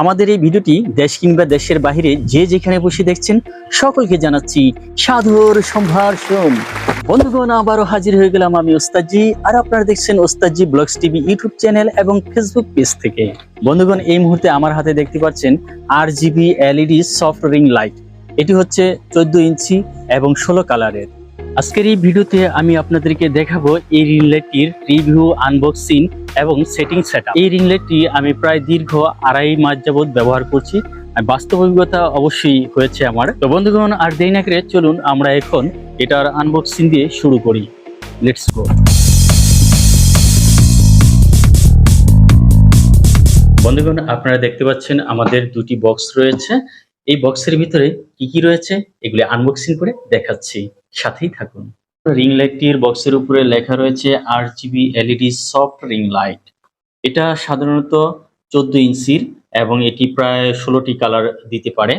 আমাদের এই ভিডিওটি দেশ কিংবা দেশের বাইরে যে যেখানে বসে দেখছেন সকলকে জানাচ্ছি সাদর সম্ভাষণ। বন্ধুগণ, আবারও হাজির হয়ে গেলাম আমি ওস্তাদজি, আর আপনারা দেখছেন ওস্তাদজি ব্লগস টিভি ইউটিউব চ্যানেল এবং ফেসবুক পেজ থেকে। বন্ধুগণ, এই মুহূর্তে আমার হাতে দেখতে পাচ্ছেন RGB LED soft ring light. এটি হচ্ছে 14 ইঞ্চি এবং 16 কালারের। আজকের এই ভিডিওতে আমি আপনাদেরকে দেখাবো এই রিং লাইটটির রিভিউ, আনবক্সিং এবং সেটিং সেটআপ। এই রিং লাইটটি আমি প্রায় দীর্ঘ 2.5 মাস যাবত ব্যবহার করছি। বাস্তব অভিজ্ঞতা অবশ্যই হয়েছে আমার। তো বন্ধুগণ, আর দেরি না করে চলুন আমরা এখন এটার আনবক্সিং দিয়ে শুরু করি। Let's go. বন্ধুগণ, আপনারা দেখতে পাচ্ছেন আমাদের দুটি বক্স রয়েছে। এই বক্সের ভিতরে কি কি রয়েছে এগুলি আনবক্সিং করে দেখাচ্ছি, সাথেই থাকুন। রিং লাইটটির বক্সের উপরে লেখা রয়েছে RGB LED soft ring light. এটা সাধারণত 14 ইঞ্চির এবং এটি প্রায় 16টি কালার দিতে পারে।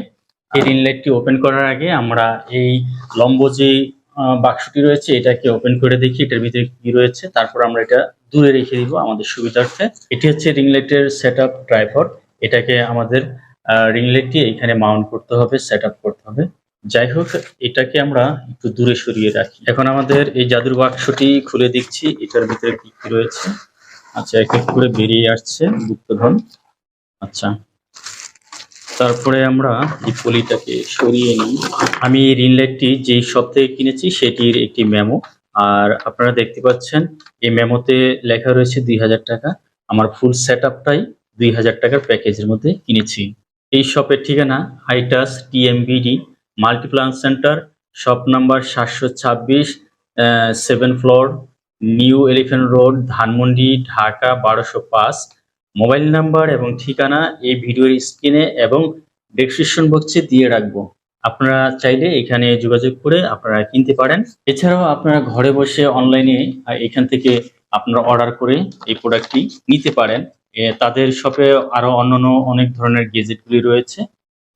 এই রিং লাইটটি ওপেন করার আগে আমরা এই লম্ব যে বাক্সটি রয়েছে এটাকে ওপেন করে দেখি এটার ভিতরে কি রয়েছে, তারপর আমরা এটা দূরে রেখে দিব আমাদের সুবিধার্থে। এটি হচ্ছে রিং লাইটের সেটআপ ট্রাইপড। এটাকে আমাদের রিং লাইটটি এখানে মাউন্ট করতে হবে, সেটআপ করতে হবে। যাই হোক, এটাকে আমরা একটু দূরে সরিয়ে রাখি। এখন আমাদের এই জাদুর বাক্সটি খুলে দেখছি এটার ভিতরে কি কি রয়েছে। আচ্ছা, এক এক করে বেরিয়ে আসছে গুপ্তধন। আচ্ছা, তারপরে আমরা এই পলিটাকে সরিয়ে নিই। আমি এই রিং লাইটটি যেই শপ থেকে কিনেছি সেটির একটি মেমো, আর আপনারা দেখতে পাচ্ছেন এই মেমোতে লেখা রয়েছে 2000 টাকা। আমার ফুল সেটআপটাই 2000 টাকার প্যাকেজের মধ্যে কিনেছি। এই শপের ঠিকানা hiatus TMBD Multiplan centre, shop number 726, 7 floor, new elephant road, Dhanmondi, Dhaka 1205। Mobile number এবং ঠিকানা এই ভিডিওর স্ক্রিনে এবং ডেসক্রিপশন বক্সে দিয়ে রাখবো। আপনারা চাইলে এখানে যোগাযোগ করে আপনারা কিনতে পারেন। এছাড়াও আপনারা ঘরে বসে অনলাইনে এখান থেকে আপনারা অর্ডার করে এই প্রোডাক্টটি নিতে পারেন। তাদের শপে আরো অন্যান্য অনেক ধরনের গেজেটগুলি রয়েছে,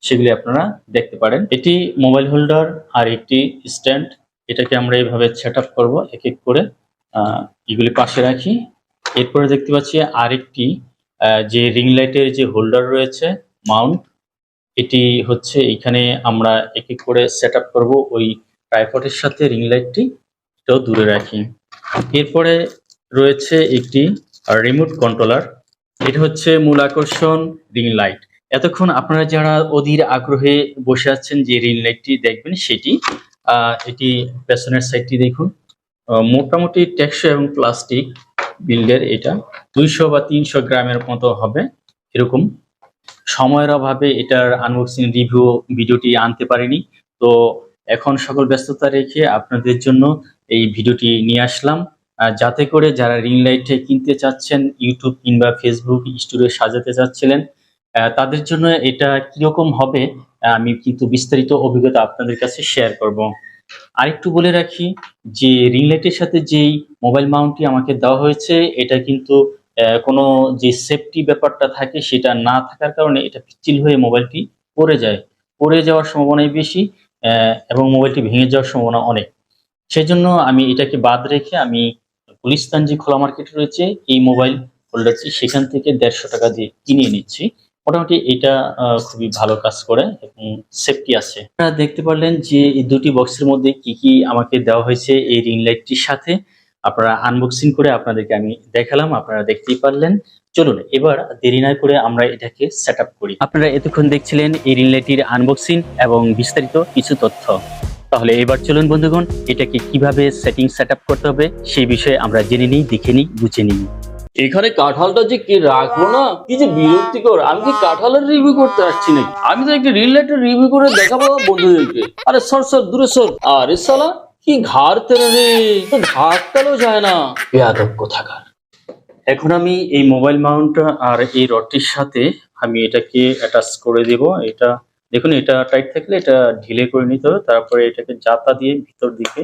সেগুলি আপনারা দেখতে পারেন। এটি মোবাইল হোল্ডার আর একটি স্ট্যান্ড। এটাকে আমরা এইভাবে সেটআপ করব এক এক করে, এগুলি পাশে রাখি। এরপরে দেখতে পাচ্ছি আরেকটি যে রিং লাইটের যে হোল্ডার রয়েছে মাউন্ট, এটি হচ্ছে এখানে আমরা এক এক করে সেটআপ করব ওই ট্রাইপডের সাথে রিং লাইটটি, এটাও দূরে রাখি। এরপরে রয়েছে একটি রিমোট কন্ট্রোলার। এটা হচ্ছে মূল আকর্ষণ রিং লাইট। এতক্ষণ আপনারা যারা অধীর আগ্রহে বসে আছেন যে রিং লাইটটি দেখবেন সেটি, এটি পেছনের সাইডটি দেখুন। মোটামুটি টেকসই এবং প্লাস্টিক বিল্ডের। এটা 200 বা 300 গ্রামের মতো হবে এরকম। সময়ের অভাবে এটার আনবক্সিং রিভিউ ভিডিওটি আনতে পারিনি, তো এখন সকল ব্যস্ততা রেখে আপনাদের জন্য এই ভিডিওটি নিয়ে আসলাম, যাতে করে যারা রিং লাইটে কিনতে চাচ্ছেন, ইউটিউব কিংবা ফেসবুক স্টুডিও সাজাতে চাচ্ছিলেন, তাদের জন্য এটা কিরকম হবে আমি কিন্তু বিস্তারিত অভিজ্ঞতা আপনাদের কাছে শেয়ার করব। আরেকটু বলে রাখি যে রিং লাইটের সাথে যেই মোবাইল মাউন্টটি আমাকে দেওয়া হয়েছে এটা কিন্তু কোনো যে সেফটি ব্যাপারটা থাকে সেটা না থাকার কারণে এটা পিচ্ছিল হয়ে মোবাইলটি পড়ে যাওয়ার সম্ভাবনাই বেশি, এবং মোবাইলটি ভেঙে যাওয়ার সম্ভাবনা অনেক। সেজন্য আমি এটাকে বাদ রেখে আমি গুলিস্তান যে খোলা মার্কেট রয়েছে এই মোবাইল হোল্ডারটি সেখান থেকে 150 টাকা দিয়ে কিনে নিচ্ছি। মোটামুটি এটা খুবই ভালো কাজ করে এবং সেফটি আছে। আপনারা দেখতে পারলেন যে এই দুটি বক্সের মধ্যে কি কি আমাকে দেওয়া হয়েছে এই রিং লাইটটির সাথে। আপনারা আনবক্সিং করে আপনাদেরকে আমি দেখালাম, আপনারা দেখতেই পারলেন। চলুন এবার দেরি না করে আমরা এটাকে সেটআপ করি। আপনারা এতক্ষণ দেখছিলেন এই রিং লাইটটির আনবক্সিং এবং বিস্তারিত কিছু তথ্য। তাহলে এবার চলুন বন্ধুগণ, এটাকে কিভাবে সেটিং সেটআপ করতে হবে সেই বিষয়ে আমরা জেনে নিই, দেখে নিই, বুঝে নিই। এখানে কাঁঠালটা যে কি রাখলো না, কি যে বিরক্তিকর। আমি কি কাঁঠালের রিভিউ করতে আসছি নাকি? আমি তো একটা রিল লাইটের রিভিউ করে দেখাবো বন্ধুদেরকে। আরে সর দূরে সর। আরে শালা কি ঘাড় তেরে রে, ঘাড়টাও যায় না, বেয়াদব কোথাকার। এখন আমি এই মোবাইল মাউন্ট আর এই রডটির সাথে আমি এটাকে অ্যাটাচ করে দেব। এটা দেখুন, এটা টাইট থাকলে এটা ঢিলে করে নিতে হবে, তারপরে এটাকে জাতা দিয়ে ভিতর দিকে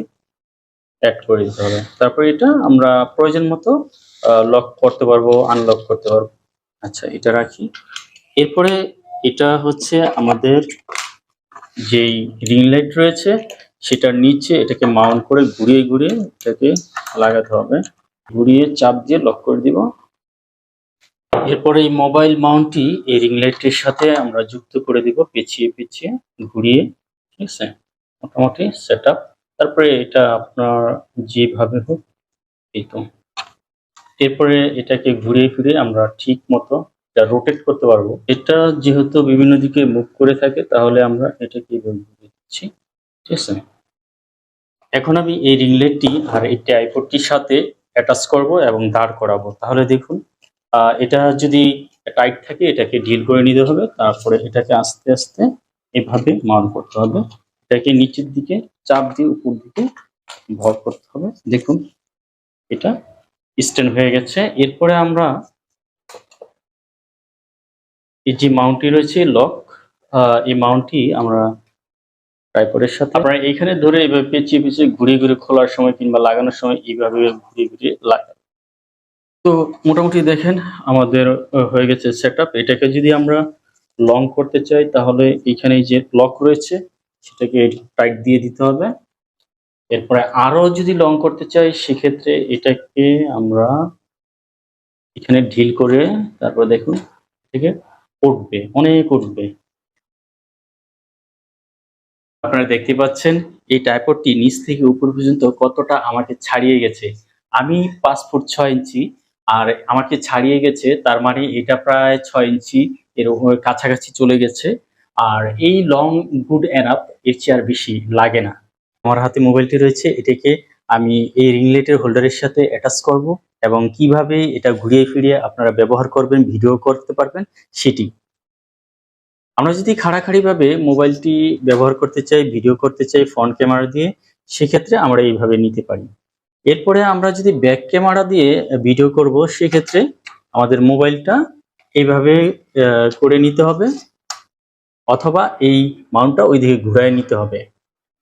অ্যাড করে দিতে হবে। তারপরে এটা আমরা প্রয়োজন মতো লক করতে পারবো, আনলক করতে পারবো। আচ্ছা, এটা রাখি। এরপরে এটা হচ্ছে আমাদের যেই রিং লাইট রয়েছে সেটার নিচে এটাকে মাউন্ট করে ঘুরিয়ে এটাকে লাগাতে হবে। ঘুরিয়ে চাপ দিয়ে লক করে দিব। এরপরে এই মোবাইল মাউন্টটি এই রিং লাইটের সাথে আমরা যুক্ত করে দিব, পেঁচিয়ে পেঁচিয়ে ঘুরিয়ে। ঠিক আছে, মোটামুটি সেট আপ। তারপরে এটা আপনার যেভাবে হোক এই তো। এরপরে এটাকে ঘুরিয়ে ফিরিয়ে আমরা ঠিক মতো এটা রোটেট করতে পারবো। এটা যেহেতু বিভিন্ন দিকে মুভ করে থাকে, তাহলে আমরা এটাকে এইভাবে ঘুরিয়ে দিচ্ছি। ঠিক আছে, এখন আমি এই রিং লাইটটি আর এই ট্রাইপডটির সাথে অ্যাটাচ করব এবং দাঁড় করাবো। তাহলে দেখুন, এটা যদি টাইট থাকে এটাকে ঢিল করে নিতে হবে, তারপরে এটাকে আস্তে আস্তে এভাবে মাউন্ট করতে হবে। এটাকে নিচের দিকে চাপ দিয়ে উপর দিকে ভর করতে হবে। দেখুন এটা স্ট্যান্ড হয়ে গেছে। এরপরে আমরা এই যে মাউন্টটি রয়েছে লক, এই মাউন্টটি আমরা ট্রাইপডের সাথে আপনারা এইখানে ধরে এভাবে পেঁচিয়ে পেঁচিয়ে ঘুরিয়ে ঘুরিয়ে খোলার সময় কিংবা লাগানোর সময় এইভাবে ঘুরিয়ে ঘুরিয়ে লাগান। তো মোটামুটি দেখেন আমাদের হয়ে গেছে সেটআপ। এটাকে যদি আমরা লং করতে চাই তাহলে এইখানে যে লক রয়েছে সেটাকে টাইট দিয়ে দিতে হবে। এরপরে আরো যদি লং করতে চাই সেক্ষেত্রে এটাকে আমরা এখানে ঢিল করে তারপর দেখুন থেকে উঠবে, অনেক উঠবে। আপনারা দেখতে পাচ্ছেন এই ট্রাইপডটি নিচ থেকে উপর পর্যন্ত কতটা আমাকে ছাড়িয়ে গেছে। আমি 5 ফুট 6 ইঞ্চি আর আমাকে ছাড়িয়ে গেছে, তার মানে এটা প্রায় 6 ইঞ্চি এর কাছাকাছি চলে গেছে। আর এই লং গুড এনাফ, এর চেয়ে আর বেশি লাগে না। আমার হাতে মোবাইলটি রয়েছে, এটাকে আমি এই রিং লাইটের হোল্ডারের সাথে অ্যাটাচ করব এবং কিভাবে এটা ঘুরিয়ে ফিরিয়ে আপনারা ব্যবহার করবেন, ভিডিও করতে পারবেন সেটি। আমরা যদি খাড়াখাড়িভাবে মোবাইলটি ব্যবহার করতে চাই, ভিডিও করতে চাই ফ্রন্ট ক্যামেরা দিয়ে, সেক্ষেত্রে আমরা এইভাবে নিতে পারি। এরপরে আমরা যদি ব্যাক ক্যামেরা দিয়ে ভিডিও করব সেক্ষেত্রে আমাদের মোবাইলটা এইভাবে করে নিতে হবে, অথবা এই মাউন্টটা ওইদিকে ঘুরায় নিতে হবে।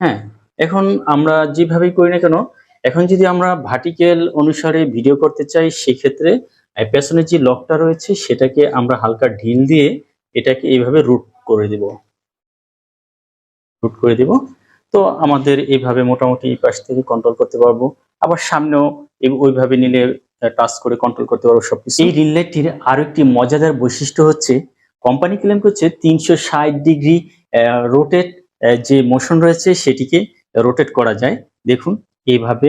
হ্যাঁ, এখন আমরা যেভাবেই করি না কেন, এখন যদি আমরা ভার্টিক্যাল অনুসারে ভিডিও করতে চাই সেক্ষেত্রে পেছনে যে লকটা রয়েছে সেটাকে আমরা হালকা ঢিল দিয়ে এটাকে এইভাবে রুট করে দিব। তো আমাদের এইভাবে মোটামুটি এই পাশ থেকে কন্ট্রোল করতে পারবো, আবার সামনেও ওইভাবে নিলে টাচ করে কন্ট্রোল করতে পারবো সবকিছু। এই রিং লাইটটির আরো একটি মজাদার বৈশিষ্ট্য হচ্ছে, কোম্পানি ক্লেম করছে 360 ডিগ্রি রোটেট যে মোশন রয়েছে সেটিকে রোটেট করা যায়। দেখুন এইভাবে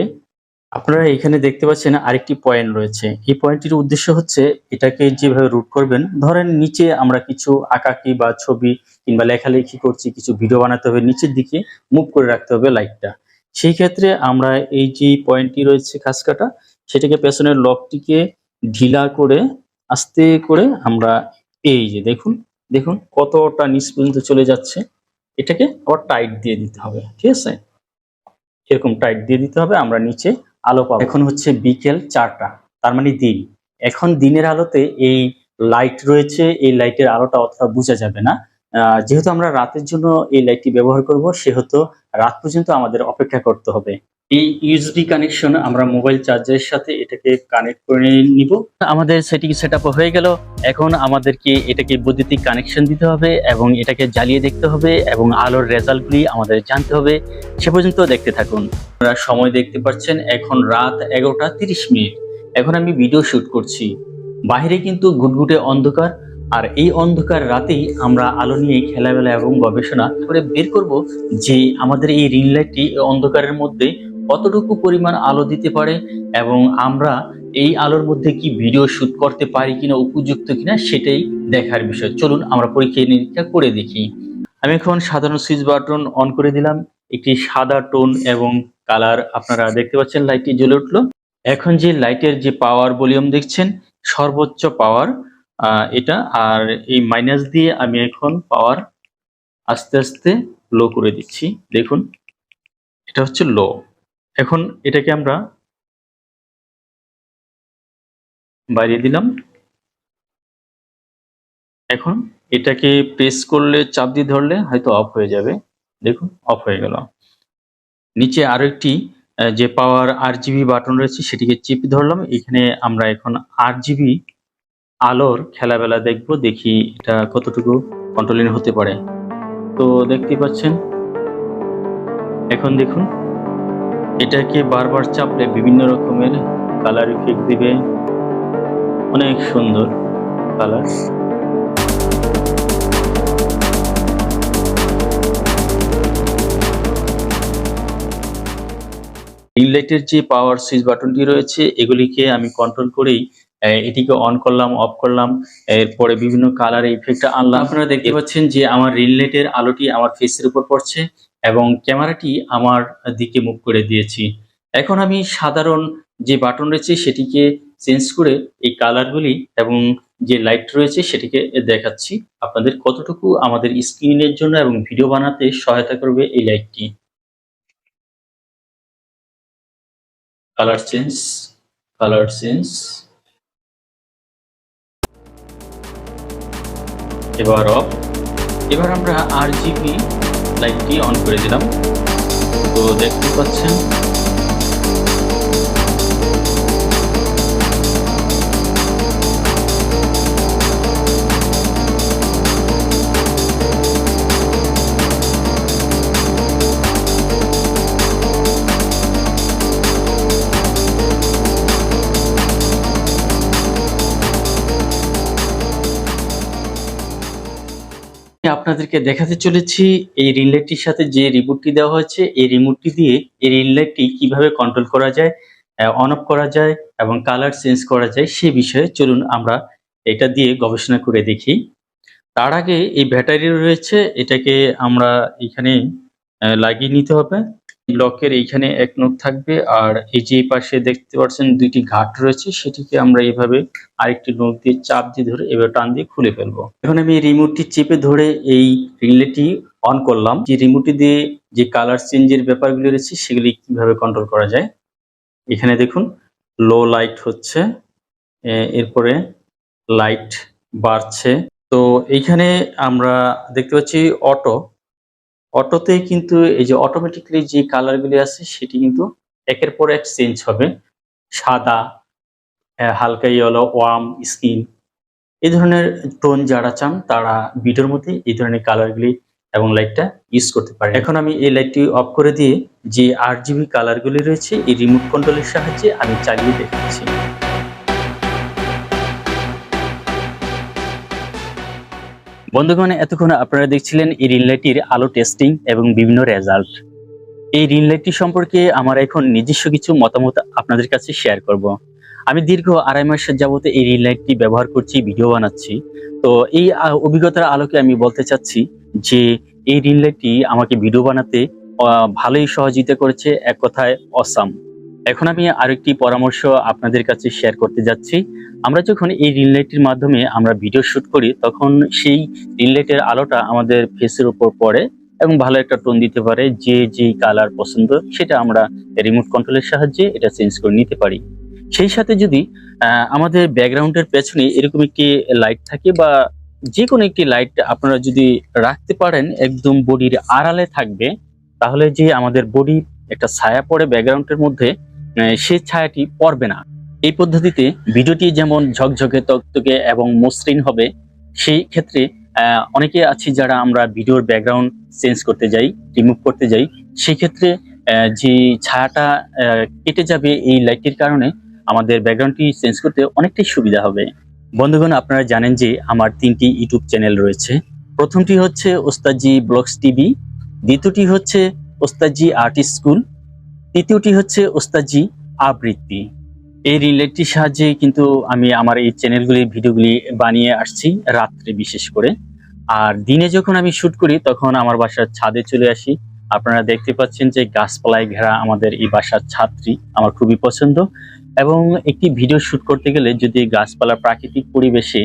আপনারা এখানে দেখতে পাচ্ছেন আরেকটি পয়েন্ট রয়েছে। এই পয়েন্টটির উদ্দেশ্য হচ্ছে এটাকে যেভাবে রুট করবেন, ধরেন নিচে আমরা কিছু আঁকাকি বা ছবি কিংবা লেখালেখি করছি, কিছু ভিডিও বানাতে হবে, নিচের দিকে মুভ করে রাখতে হবে লাইটটা। সেই ক্ষেত্রে আমরা এই যে পয়েন্টটি রয়েছে খাস কাটা, সেটাকে পেছনের লকটিকে ঢিলা করে আস্তে করে আমরা এই যে দেখুন কতটা নিচ পর্যন্ত চলে যাচ্ছে। এটাকে আবার টাইট দিয়ে দিতে হবে। ঠিক আছে, এরকম টাইট দিয়ে দিতে হবে, আমরা নিচে আলো পাবো। এখন হচ্ছে বিকেল 4টা, তার মানে দিন। এখন দিনের আলোতে এই লাইট রয়েছে, এই লাইটের আলোটা অতটা বোঝা যাবে না। যেহেতু আমরা রাতের জন্য এই লাইটটি ব্যবহার করব, সেহেতু রাত পর্যন্ত আমাদের অপেক্ষা করতে হবে। এই ইউএসবি কানেকশন আমরা মোবাইল চার্জারের সাথে এটাকে কানেক্ট করে নিব। আমাদের সেটিং সেটআপ হয়ে গেল। এখন আমাদেরকে এটাকে বৈদ্যুতিক কানেকশন দিতে হবে এবং এটাকে জ্বালিয়ে দেখতে হবে এবং আলোর রেজাল্টগুলি আমাদের জানতে হবে। সে পর্যন্ত দেখতে থাকুন। আপনারা সময় দেখতে পাচ্ছেন এখন রাত 11:30। এখন আমি ভিডিও শুট করছি। বাইরে কিন্তু ঘুটঘুটে অন্ধকার, আর এই অন্ধকার রাতেই আমরা আলো নিয়ে খেলাবেলা এবং গবেষণা করে বের করব যে আমাদের এই রিং লাইটটি অন্ধকারের মধ্যে কতটুকু পরিমাণ আলো দিতে পারে এবং আমরা এই আলোর মধ্যে কি ভিডিও শুট করতে পারি কিনা, উপযুক্ত কিনা, সেটাই দেখার বিষয়। চলুন আমরা পরীক্ষা নিরীক্ষা করে দেখি। আমি এখন সাধারণ সুইচ বাটন অন করে দিলাম। একটি সাদা টোন এবং কালার আপনারা দেখতে পাচ্ছেন, লাইটটি জ্বলে উঠলো। এখন যে লাইটের যে পাওয়ার ভলিউম দেখছেন, সর্বোচ্চ পাওয়ার এটা, আর এই মাইনাস দিয়ে আমি এখন পাওয়ার আস্তে আস্তে লো করে দিচ্ছি। দেখুন এটা হচ্ছে লো। এখন এটাকে আমরা বাড়িয়ে দিলাম। এখন এটাকে প্রেস করলে, চাপ দিয়ে ধরলে হয়তো অফ হয়ে যাবে। দেখুন অফ হয়ে গেল। নিচে আরো একটি যে পাওয়ার RGB বাটন রয়েছে সেটিকে চেপে ধরলাম। এখানে আমরা এখন RGB আলোর খেলাবেলা দেখব, দেখি এটা কতটুকু কন্ট্রোলিং হতে পারে। তো দেখতে পাচ্ছেন এখন দেখুন এটাকে বারবার চাপলে বিভিন্ন রকমের কালার ইফেক্ট দিবে, অনেক সুন্দর। কালার। রিং লাইটের যে পাওয়ার সুইচ বাটনটি রয়েছে এগুলিকে আমি কন্ট্রোল করেই এটিকে অন করলাম, অফ করলাম, এরপরে বিভিন্ন কালার ইফেক্ট আনলাম। আপনারা দেখতে পাচ্ছেন যে আমার রিং লাইটের আলোটি আমার ফেসের উপর পড়ছে এবং ক্যামেরাটি আমার দিকে মুভ করে দিয়েছি। এখন আমি সাধারণ যে বাটন রয়েছে সেটিকে চেঞ্জ করে এই কালারগুলি এবং যে লাইট রয়েছে সেটিকে দেখাচ্ছি আপনাদের কতটুকু আমাদের স্ক্রিনের জন্য এবং ভিডিও বানাতে সহায়তা করবে এই লাইটটি। কালার চেঞ্জ, কালার চেঞ্জ, এবার অফ। এবার আমরা RGB লাইটটি অন করে দিলাম। তো দেখতে পাচ্ছেন আপনাদেরকে দেখাতে চলেছি এই রিং লাইটটির সাথে যে রিমোটটি দেওয়া হয়েছে এই রিমোটটি দিয়ে এই রিং লাইটটি কিভাবে কন্ট্রোল করা যায়, অন অফ করা যায় এবং কালার চেঞ্জ করা যায় সেই বিষয়ে চলুন আমরা এটা দিয়ে গবেষণা করে দেখি। তার আগে এই ব্যাটারি রয়েছে এটাকে আমরা এখানে লাগিয়ে নিতে হবে। ব্লকের এইখানে এক নোট থাকবে আর এই যে পাশে দেখতে পাচ্ছেন দুইটি ঘাট রয়েছে সেটিকে আমরা এইভাবে আরেকটি নোট দিয়ে চাপ দিয়ে ধরে এবার টান দিয়ে খুলে ফেলবো। এখন আমি এই রিমোটটি চেপে ধরে এই রিং লাইটটি অন করলাম। যে রিমোটটি দিয়ে যে কালার চেঞ্জের ব্যাপারগুলি রয়েছে সেগুলি কিভাবে কন্ট্রোল করা যায়। এখানে দেখুন লো লাইট হচ্ছে, এরপরে লাইট বাড়ছে। তো এইখানে আমরা দেখতে পাচ্ছি অটোতে কিন্তু এই যে অটোমেটিক্যালি যে কালারগুলি আছে সেটি কিন্তু একের পর এক চেঞ্জ হবে। সাদা, হালকা ইয়েলো, ওয়ার্ম, স্কিন, এই ধরনের টোন যারা চান তারা ভিডিওর মধ্যে এই ধরনের কালারগুলি এবং লাইটটা ইউজ করতে পারে। এখন আমি এই লাইটটি অফ করে দিয়ে যে RGB কালারগুলি রয়েছে এই রিমোট কন্ট্রোলের সাহায্যে আমি চালিয়ে দেখাচ্ছি। বন্ধুগণ, এতক্ষণ আপনারা দেখছিলেন এই রিং লাইটটির আলো টেস্টিং এবং বিভিন্ন রেজাল্ট। এই রিং লাইটটি সম্পর্কে আমার এখন নিজস্ব কিছু মতামত আপনাদের কাছে শেয়ার করব। আমি দীর্ঘ 2.5 মাস যাবত এই রিং লাইটটি ব্যবহার করছি, ভিডিও বানাচ্ছি। তো এই অভিজ্ঞতার আলোকে আমি বলতে চাচ্ছি যে এই রিং লাইটটি আমাকে ভিডিও বানাতে ভালোই সহযোগিতা করেছে, এক কথায় অসাম। এখন আমি আরেকটি পরামর্শ আপনাদের কাছে শেয়ার করতে যাচ্ছি। আমরা যখন এই রিং লাইটটির মাধ্যমে আমরা ভিডিও শুট করি তখন সেই রিং লাইটের আলোটা আমাদের ফেসের উপর পড়ে এবং ভালো একটা টোন দিতে পারে। যে কালার পছন্দ সেটা আমরা রিমোট কন্ট্রোলের সাহায্যে এটা চেঞ্জ করে নিতে পারি। সেই সাথে যদি আমাদের ব্যাকগ্রাউন্ডের পেছনে এরকম একটি লাইট থাকে বা যে কোনো একটি লাইট আপনারা যদি রাখতে পারেন একদম বডির আড়ালে থাকবে, তাহলে যে আমাদের বডি একটা ছায়া পড়ে ব্যাকগ্রাউন্ডের মধ্যে সেই ছায়াটি পড়বে না। এই পদ্ধতিতে ভিডিওটি যেমন ঝকঝকে তকতকে এবং মসৃণ হবে। সেই ক্ষেত্রে অনেকে আছি যারা আমরা ভিডিওর ব্যাকগ্রাউন্ড চেঞ্জ করতে যাই, রিমুভ করতে যাই, সেই ক্ষেত্রে যে ছায়াটা কেটে যাবে এই লাইটটির কারণে আমাদের ব্যাকগ্রাউন্ডটি চেঞ্জ করতে অনেকটাই সুবিধা হবে। বন্ধুগণ, আপনারা জানেন যে আমার 3টি ইউটিউব চ্যানেল রয়েছে। প্রথমটি হচ্ছে উস্তাদজি ব্লগস টিভি, দ্বিতীয়টি হচ্ছে উস্তাদজি আর্ট স্কুল, তৃতীয়টি হচ্ছে উস্তাদজি আবৃত্তি। এই রিং লাইটটির সাহায্যে কিন্তু আমি আমার এই চ্যানেলগুলির ভিডিওগুলি বানিয়ে আসছি রাত্রে বিশেষ করে। আর দিনে যখন আমি শুট করি তখন আমার বাসার ছাদে চলে আসি। আপনারা দেখতে পাচ্ছেন যে গাছপালায় ঘেরা আমাদের এই বাসার ছাদটি আমার খুবই পছন্দ। এবং একটি ভিডিও শুট করতে গেলে যদি গাছপালা প্রাকৃতিক পরিবেশে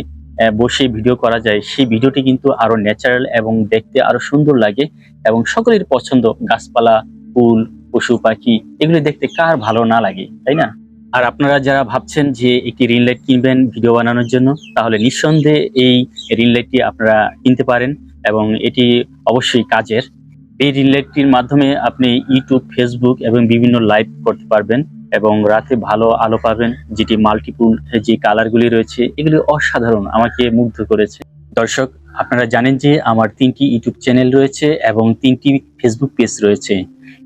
বসে ভিডিও করা যায় সেই ভিডিওটি কিন্তু আরো ন্যাচারাল এবং দেখতে আরো সুন্দর লাগে এবং সকলের পছন্দ। গাছপালা, ফুল, পশু পাখি এগুলি দেখতে কার ভালো না লাগে, তাই না? আর আপনারা যারা ভাবছেন যে একটি রিং লাইট কিনবেন ভিডিও বানানোর জন্য, তাহলে নিঃসন্দেহে এই রিং লাইটটি আপনারা কিনতে পারেন এবং এটি অবশ্যই কাজের। এই রিং লাইটটির মাধ্যমে আপনি ইউটিউব, ফেসবুক এবং বিভিন্ন লাইভ করতে পারবেন এবং রাতে ভালো আলো পাবেন। যেটি মাল্টিপুল যে কালারগুলি রয়েছে এগুলি অসাধারণ, আমাকে মুগ্ধ করেছে। দর্শক, আপনারা জানেন যে আমার 3টি ইউটিউব চ্যানেল রয়েছে এবং 3টি ফেসবুক পেজ রয়েছে।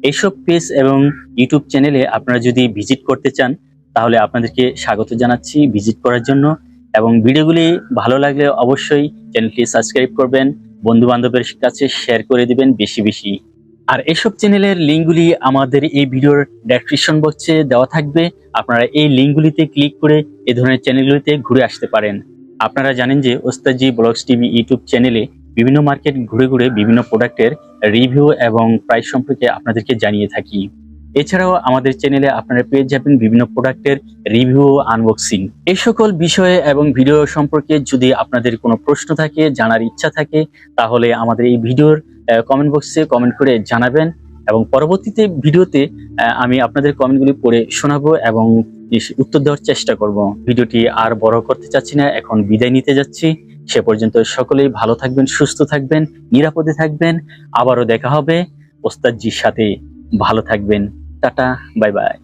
এইসব পেজ এবং ইউটিউব চ্যানেলে আপনারা যদি ভিজিট করতে চান তাহলে আপনাদেরকে স্বাগত জানাচ্ছি ভিজিট করার জন্য। এবং ভিডিওগুলি ভালো লাগলে অবশ্যই চ্যানেলটি সাবস্ক্রাইব করবেন, বন্ধু বান্ধবের কাছে শেয়ার করে দিবেন বেশি বেশি। আর এসব চ্যানেলের লিঙ্কগুলি আমাদের এই ভিডিওর ডেসক্রিপশন বক্সে দেওয়া থাকবে। আপনারা এই লিঙ্কগুলিতে ক্লিক করে এই ধরনের চ্যানেলগুলিতে ঘুরে আসতে পারেন। আপনারা জানেন যে ওস্তাদজি ব্লগস টিভি ইউটিউব চ্যানেলে বিভিন্ন মার্কেট ঘুরে ঘুরে বিভিন্ন প্রোডাক্টের রিভিউ এবং প্রাইস সম্পর্কে আপনাদেরকে জানিয়ে থাকি। এছাড়াও আমাদের চ্যানেলে আপনারা পেয়ে যাবেন বিভিন্ন প্রোডাক্টের রিভিউ ও আনবক্সিং। এই সকল বিষয়ে এবং ভিডিও সম্পর্কে যদি আপনাদের কোনো প্রশ্ন থাকে, জানার ইচ্ছা থাকে, তাহলে আমাদের এই ভিডিওর কমেন্ট বক্সে কমেন্ট করে জানাবেন এবং পরবর্তীতে ভিডিওতে আমি আপনাদের কমেন্টগুলি পড়ে শোনাবো এবং উত্তর দেওয়ার চেষ্টা করব। ভিডিওটি আর বড় করতে চাচ্ছি না, এখন বিদায় নিতে যাচ্ছি। সে পর্যন্ত সকলেই ভালো থাকবেন, সুস্থ থাকবেন, নিরাপদে থাকবেন। আবারও দেখা হবে ওস্তাদজির সাথে। ভালো থাকবেন। Tata, bye bye.